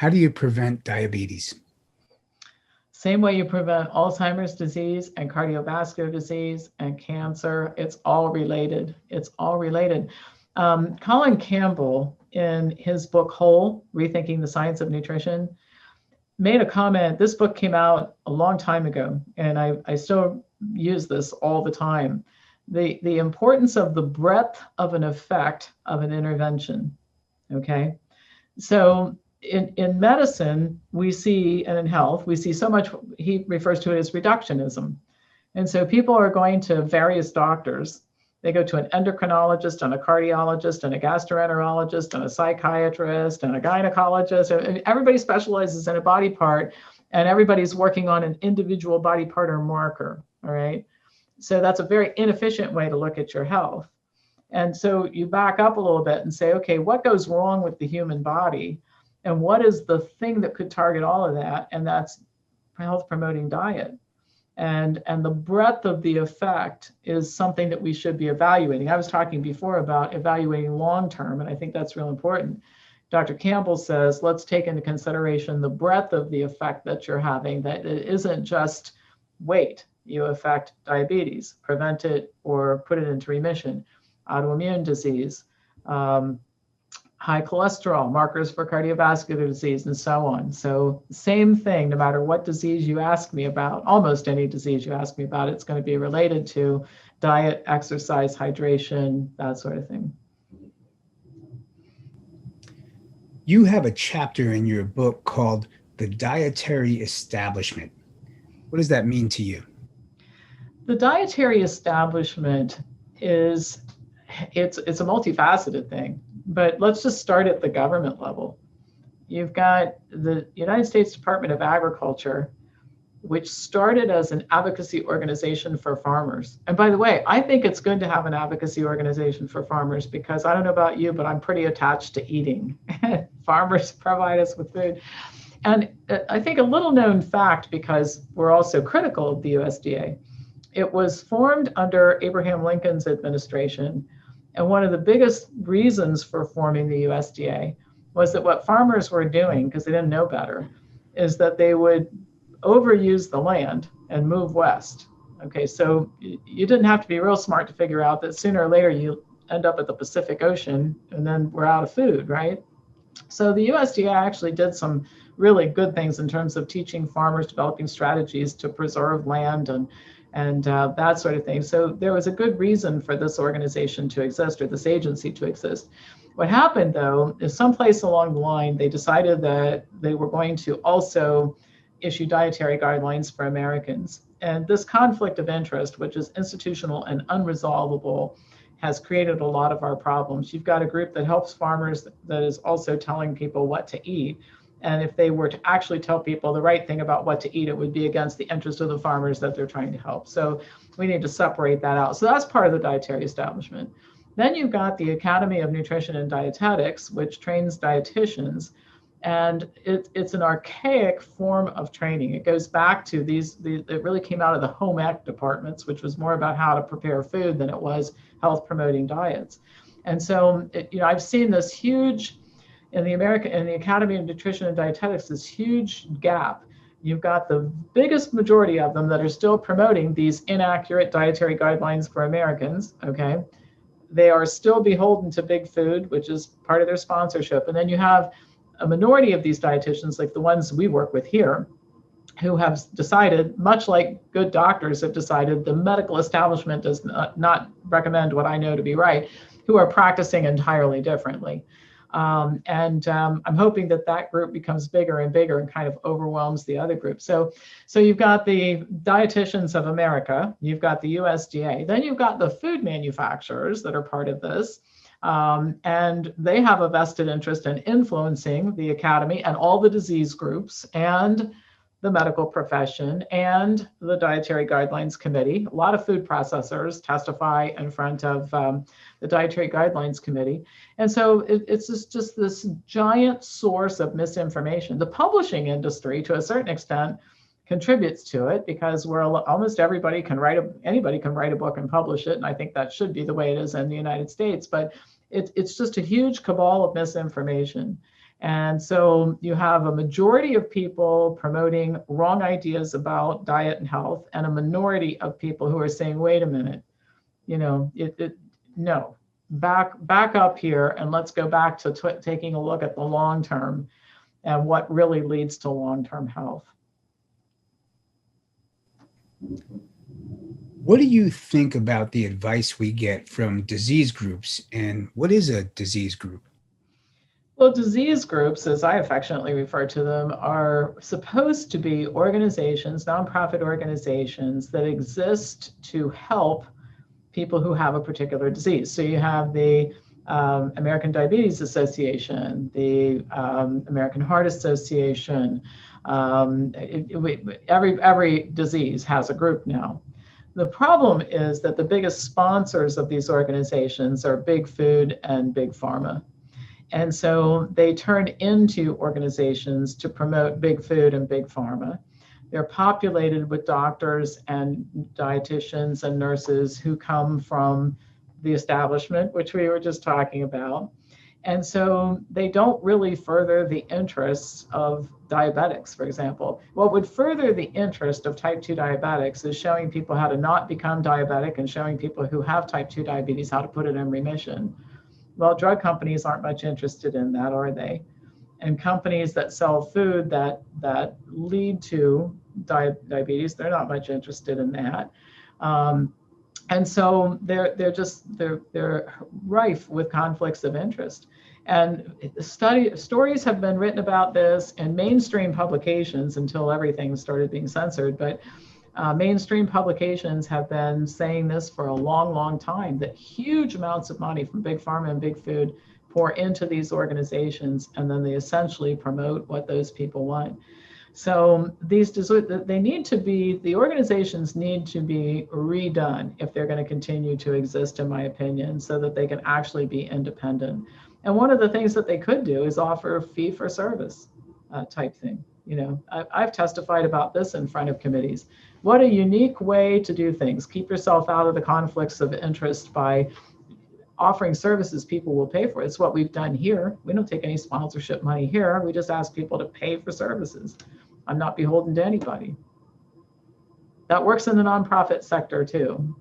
How do you prevent diabetes? Same way you prevent Alzheimer's disease and cardiovascular disease and cancer. It's all related. It's all related. Colin Campbell, in his book Whole, Rethinking the Science of Nutrition, made a comment. This book came out a long time ago, and I still use this all the time. The importance of the breadth of an effect of an intervention. Okay. So in medicine, we see, and in health, we see so much, he refers to it as reductionism. And so people are going to various doctors. They go to an endocrinologist and a cardiologist and a gastroenterologist and a psychiatrist and a gynecologist. And everybody specializes in a body part, and everybody's working on an individual body part or marker. All right. So that's a very inefficient way to look at your health. And so you back up a little bit and say, okay, what goes wrong with the human body? And what is the thing that could target all of that? And that's health promoting diet. And the breadth of the effect is something that we should be evaluating. I was talking before about evaluating long-term, and I think that's real important. Dr. Campbell says, let's take into consideration the breadth of the effect that you're having, that it isn't just weight. You affect diabetes, prevent it or put it into remission, autoimmune disease, high cholesterol, markers for cardiovascular disease, and so on. So same thing, no matter what disease you ask me about, almost any disease you ask me about, it's going to be related to diet, exercise, hydration, that sort of thing. You have a chapter in your book called The Dietary Establishment. What does that mean to you? The dietary establishment it's a multifaceted thing. But let's just start at the government level. You've got the United States Department of Agriculture, which started as an advocacy organization for farmers. And by the way, I think it's good to have an advocacy organization for farmers because I don't know about you, but I'm pretty attached to eating. Farmers provide us with food. And I think a little known fact, because we're also critical of the USDA, it was formed under Abraham Lincoln's administration. And one of the biggest reasons for forming the USDA was that what farmers were doing, because they didn't know better, is that they would overuse the land and move west. Okay, so you didn't have to be real smart to figure out that sooner or later you end up at the Pacific Ocean and then we're out of food, right? So the USDA actually did some really good things in terms of teaching farmers, developing strategies to preserve land and that sort of thing. So there was a good reason for this organization to exist, or this agency to exist. What happened, though, is someplace along the line, they decided that they were going to also issue dietary guidelines for Americans. And this conflict of interest, which is institutional and unresolvable, has created a lot of our problems. You've got a group that helps farmers that is also telling people what to eat. And if they were to actually tell people the right thing about what to eat, it would be against the interest of the farmers that they're trying to help. So we need to separate that out. So that's part of the dietary establishment. Then you've got the Academy of Nutrition and Dietetics, which trains dietitians. And it's an archaic form of training. It goes back to it really came out of the home ec departments, which was more about how to prepare food than it was health promoting diets. And so, I've seen this huge, in the Academy of Nutrition and Dietetics, this huge gap. You've got the biggest majority of them that are still promoting these inaccurate dietary guidelines for Americans, okay? They are still beholden to big food, which is part of their sponsorship. And then you have a minority of these dietitians, like the ones we work with here, who have decided, much like good doctors have decided, the medical establishment does not recommend what I know to be right, who are practicing entirely differently. I'm hoping that group becomes bigger and bigger and kind of overwhelms the other groups. So you've got the Dietitians of America, you've got the USDA, then you've got the food manufacturers that are part of this. And they have a vested interest in influencing the academy and all the disease groups and the medical profession and the Dietary Guidelines Committee. A lot of food processors testify in front of the Dietary Guidelines Committee. And so it's just this giant source of misinformation. The publishing industry, to a certain extent, contributes to it because almost anybody can write a book and publish it. And I think that should be the way it is in the United States. But it's just a huge cabal of misinformation. And so you have a majority of people promoting wrong ideas about diet and health, and a minority of people who are saying, wait a minute, no, back up here, and let's go back to taking a look at the long term and what really leads to long-term health. What do you think about the advice we get from disease groups, and what is a disease group? Well, disease groups, as I affectionately refer to them, are supposed to be organizations, nonprofit organizations that exist to help people who have a particular disease. So you have the American Diabetes Association, the American Heart Association. Every disease has a group now. The problem is that the biggest sponsors of these organizations are big food and big pharma. And so they turn into organizations to promote big food and big pharma. They're populated with doctors and dietitians and nurses who come from the establishment, which we were just talking about. And so they don't really further the interests of diabetics, for example. What would further the interest of type 2 diabetics is showing people how to not become diabetic and showing people who have type 2 diabetes how to put it in remission. Well, drug companies aren't much interested in that, are they? And companies that sell food that lead to diabetes, they're not much interested in that. And so they're rife with conflicts of interest. And stories have been written about this in mainstream publications until everything started being censored. But mainstream publications have been saying this for a long, long time, that huge amounts of money from big pharma and big food pour into these organizations, and then they essentially promote what those people want. So the organizations need to be redone if they're going to continue to exist, in my opinion, so that they can actually be independent. And one of the things that they could do is offer a fee for service type thing. I've testified about this in front of committees. What a unique way to do things. Keep yourself out of the conflicts of interest by offering services people will pay for. It's what we've done here. We don't take any sponsorship money here. We just ask people to pay for services. I'm not beholden to anybody. That works in the nonprofit sector too.